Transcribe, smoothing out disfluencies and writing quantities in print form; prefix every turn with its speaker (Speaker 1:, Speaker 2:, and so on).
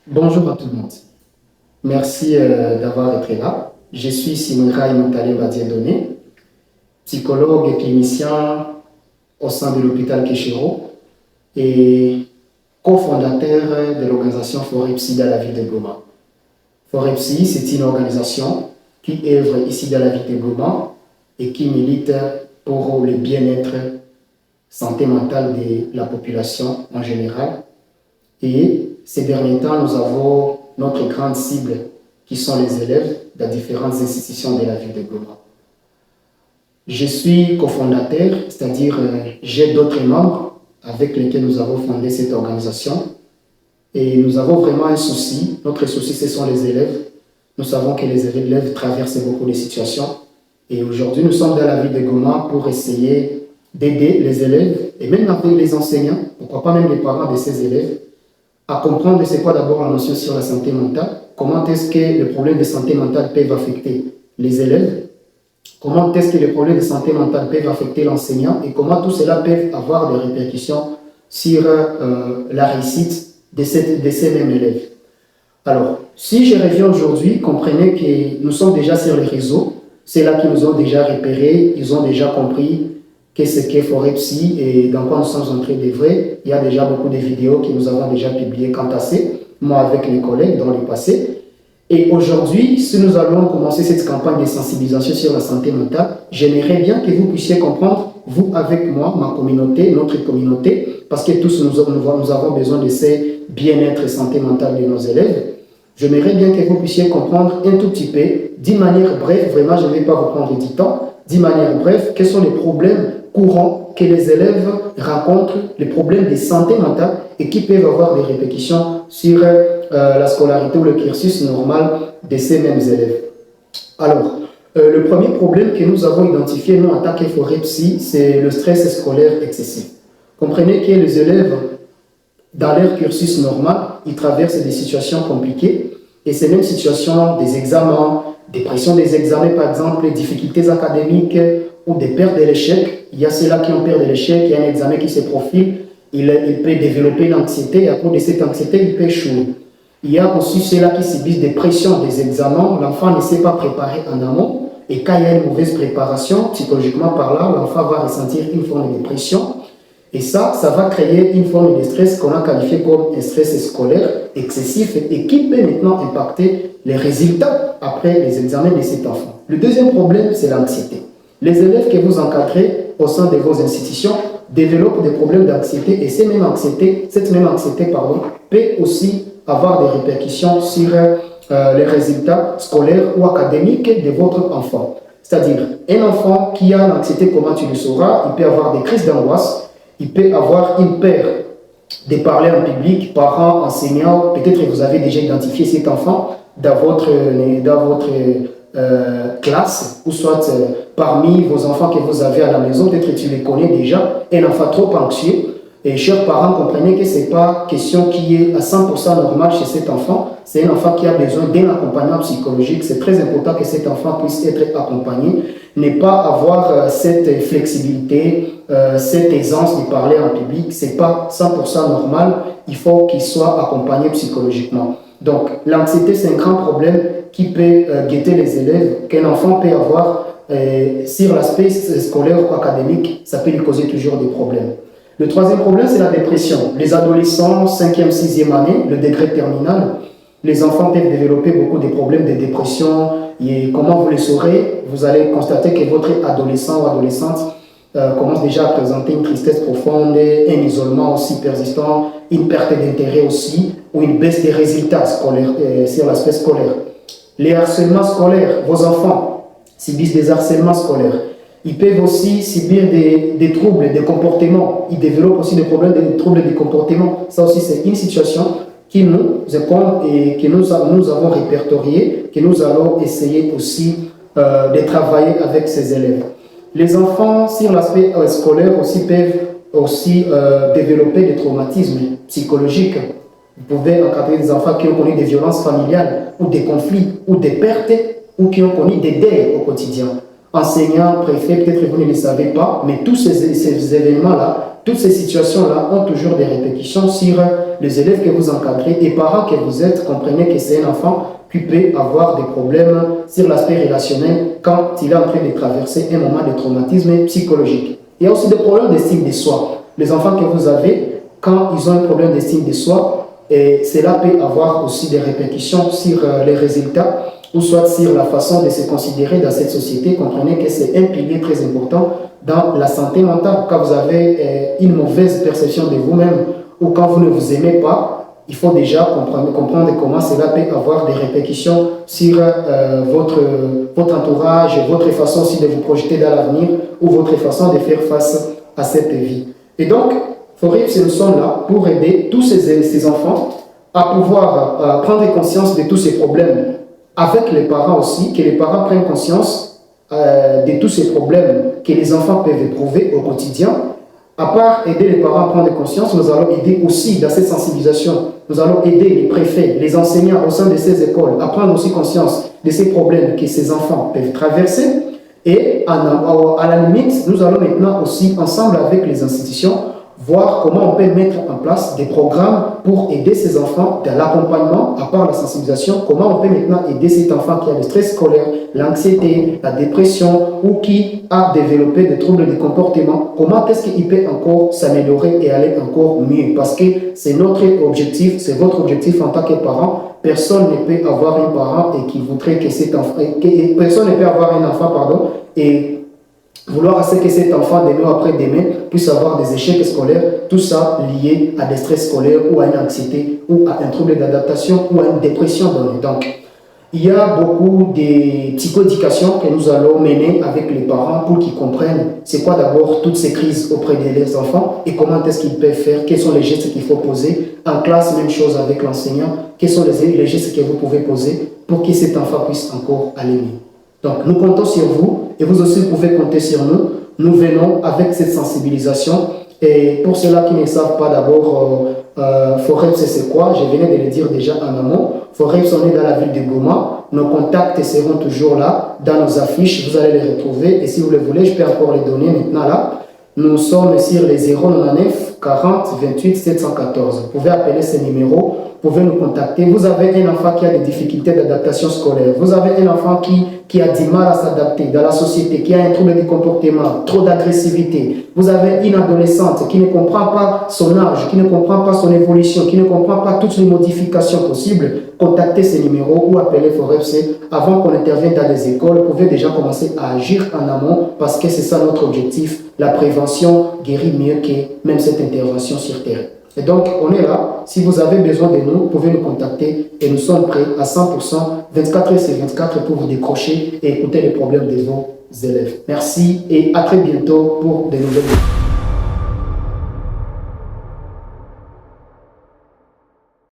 Speaker 1: Bonjour à tout le monde. Merci d'avoir été là. Je suis Simira Imotale Badiedone, psychologue et clinicien au sein de l'hôpital Keshiro et cofondateur de l'organisation Forepsi dans la ville de Goma. Forepsi, c'est une organisation qui œuvre ici dans la ville de Goma et qui milite pour le bien-être santé mentale de la population en général. Et ces derniers temps, nous avons notre grande cible qui sont les élèves de différentes institutions de la ville de Goma. Je suis cofondateur, c'est-à-dire j'ai d'autres membres avec lesquels nous avons fondé cette organisation et nous avons vraiment un souci. Notre souci, ce sont les élèves. Nous savons que les élèves traversent beaucoup de situations et aujourd'hui, nous sommes dans la ville de Goma pour essayer d'aider les élèves et même avec les enseignants, pourquoi pas même les parents de ces élèves, à comprendre c'est quoi d'abord la notion sur la santé mentale, comment est-ce que les problèmes de santé mentale peuvent affecter les élèves, comment est-ce que les problèmes de santé mentale peuvent affecter l'enseignant et comment tout cela peut avoir des répercussions sur la réussite de ces mêmes élèves. Alors, si je reviens aujourd'hui, comprenez que nous sommes déjà sur les réseaux, c'est là qu'ils nous ont déjà repérés, ils ont déjà compris qu'est-ce qu'est Forepsi et dans quoi nous sommes entrés d'œuvrer. Il y a déjà beaucoup de vidéos que nous avons déjà publiées quant à ça, moi avec mes collègues dans le passé. Et aujourd'hui, si nous allons commencer cette campagne de sensibilisation sur la santé mentale, j'aimerais bien que vous puissiez comprendre, vous avec moi, ma communauté, notre communauté, parce que tous nous avons besoin de ces bien-être et santé mentale de nos élèves. J'aimerais bien que vous puissiez comprendre un tout petit peu, d'une manière brève, vraiment je ne vais pas vous prendre du temps, d'une manière brève, quels sont les problèmes courants que les élèves rencontrent, les problèmes de santé mentale et qui peuvent avoir des répercussions sur la scolarité ou le cursus normal de ces mêmes élèves. Alors, le premier problème que nous avons identifié, nous, en tant que Forepsi, c'est le stress scolaire excessif. Comprenez que les élèves, dans leur cursus normal, ils traversent des situations compliquées et ces mêmes situations, des examens, des pressions des examens par exemple, les difficultés académiques ou des pertes de l'échec. Il y a ceux-là qui ont peur de l'échec, il y a un examen qui se profile, il peut développer l'anxiété et à cause de cette anxiété, il peut échouer. Il y a aussi ceux-là qui subissent des pressions des examens, l'enfant ne s'est pas préparé en amont et quand il y a une mauvaise préparation, psychologiquement par là, l'enfant va ressentir une forme de pression. Et ça va créer une forme de stress qu'on a qualifié comme un stress scolaire excessif et qui peut maintenant impacter les résultats après les examens de cet enfant. Le deuxième problème, c'est l'anxiété. Les élèves que vous encadrez au sein de vos institutions développent des problèmes d'anxiété et cette même anxiété, peut aussi avoir des répercussions sur les résultats scolaires ou académiques de votre enfant. C'est-à-dire, un enfant qui a l'anxiété, comment tu le sauras, il peut avoir des crises d'angoisse, il peut avoir une peur de parler en public, parents, enseignants, peut-être que vous avez déjà identifié cet enfant dans votre classe, ou soit parmi vos enfants que vous avez à la maison, peut-être que tu les connais déjà, un enfant trop anxieux. Et chers parents, comprenez que ce n'est pas question qui est à 100% normal chez cet enfant, c'est un enfant qui a besoin d'un accompagnement psychologique. C'est très important que cet enfant puisse être accompagné, ne pas avoir cette flexibilité, cette aisance de parler en public, ce n'est pas 100% normal, il faut qu'il soit accompagné psychologiquement. Donc l'anxiété, c'est un grand problème qui peut guetter les élèves, qu'un enfant peut avoir sur l'aspect scolaire ou académique, ça peut lui causer toujours des problèmes. Le troisième problème, c'est la dépression. Les adolescents, 5e, 6e année, le degré terminal, les enfants peuvent développer beaucoup de problèmes de dépression. Et comment vous le saurez? Vous allez constater que votre adolescent ou adolescente commence déjà à présenter une tristesse profonde, un isolement aussi persistant, une perte d'intérêt aussi, ou une baisse des résultats scolaires, sur l'aspect scolaire. Les harcèlements scolaires, vos enfants subissent des harcèlements scolaires. Ils peuvent aussi subir des troubles de comportement. Ils développent aussi des problèmes de troubles de comportement. Ça aussi, c'est une situation qui nous incombe et que nous avons répertorié, que nous allons essayer aussi de travailler avec ces élèves. Les enfants, sur l'aspect scolaire, aussi peuvent aussi développer des traumatismes psychologiques. Vous pouvez encadrer des enfants qui ont connu des violences familiales ou des conflits ou des pertes ou qui ont connu des deuils au quotidien. enseignants, préfets, peut-être que vous ne le savez pas, mais tous ces événements-là, toutes ces situations-là ont toujours des répercussions sur les élèves que vous encadrez et parents que vous êtes. Comprenez que c'est un enfant qui peut avoir des problèmes sur l'aspect relationnel quand il est en train de traverser un moment de traumatisme psychologique. Il y a aussi des problèmes d'estime de soi. Les enfants que vous avez, quand ils ont un problème d'estime de soi, et cela peut avoir aussi des répercussions sur les résultats ou soit sur la façon de se considérer dans cette société. Comprenez que c'est un pilier très important dans la santé mentale. Quand vous avez une mauvaise perception de vous-même ou quand vous ne vous aimez pas, il faut déjà comprendre comment cela peut avoir des répercussions sur votre entourage, votre façon aussi de vous projeter dans l'avenir ou votre façon de faire face à cette vie. Et donc, Foreps, nous sommes là pour aider tous ces enfants à pouvoir prendre conscience de tous ces problèmes avec les parents aussi, que les parents prennent conscience de tous ces problèmes que les enfants peuvent éprouver au quotidien. À part aider les parents à prendre conscience, nous allons aider aussi dans cette sensibilisation. Nous allons aider les préfets, les enseignants au sein de ces écoles à prendre aussi conscience de ces problèmes que ces enfants peuvent traverser. Et à la limite, nous allons maintenant aussi, ensemble avec les institutions, voir comment on peut mettre en place des programmes pour aider ces enfants dans l'accompagnement, à part la sensibilisation, comment on peut maintenant aider cet enfant qui a le stress scolaire, l'anxiété, la dépression ou qui a développé des troubles de comportement, comment est-ce qu'il peut encore s'améliorer et aller encore mieux, parce que c'est notre objectif, c'est votre objectif en tant que parent. Personne ne peut avoir un parent et qui voudrait que cet enfant, personne ne peut avoir un enfant, pardon, et vouloir à ce que cet enfant, demain ou après-demain, puisse avoir des échecs scolaires, tout ça lié à des stress scolaires ou à une anxiété ou à un trouble d'adaptation ou à une dépression donnée. Donc, il y a beaucoup de psychoéducation que nous allons mener avec les parents pour qu'ils comprennent c'est quoi d'abord toutes ces crises auprès de leurs enfants et comment est-ce qu'ils peuvent faire, quels sont les gestes qu'il faut poser. En classe, même chose avec l'enseignant, quels sont les gestes que vous pouvez poser pour que cet enfant puisse encore aller mieux. Donc, nous comptons sur vous et vous aussi pouvez compter sur nous. Nous venons avec cette sensibilisation. Et pour ceux-là qui ne savent pas d'abord, Foreps, c'est quoi? Je venais de le dire déjà en amont. Foreps, on est dans la ville de Goma. Nos contacts seront toujours là, dans nos affiches. Vous allez les retrouver. Et si vous le voulez, je peux encore les donner maintenant là. Nous sommes sur les 099 40 28 714. Vous pouvez appeler ces numéros. Vous pouvez nous contacter. Vous avez un enfant qui a des difficultés d'adaptation scolaire. Vous avez un enfant qui a du mal à s'adapter dans la société, qui a un trouble de comportement, trop d'agressivité. Vous avez une adolescente qui ne comprend pas son âge, qui ne comprend pas son évolution, qui ne comprend pas toutes les modifications possibles. Contactez ces numéros ou appelez Foreps avant qu'on intervienne dans les écoles. Vous pouvez déjà commencer à agir en amont parce que c'est ça notre objectif. La prévention guérit mieux que même cette intervention sur terre. Et donc, on est là. Si vous avez besoin de nous, vous pouvez nous contacter et nous sommes prêts à 100%, 24 heures sur 24 pour vous décrocher et écouter les problèmes de vos élèves. Merci et à très bientôt pour de nouvelles vidéos.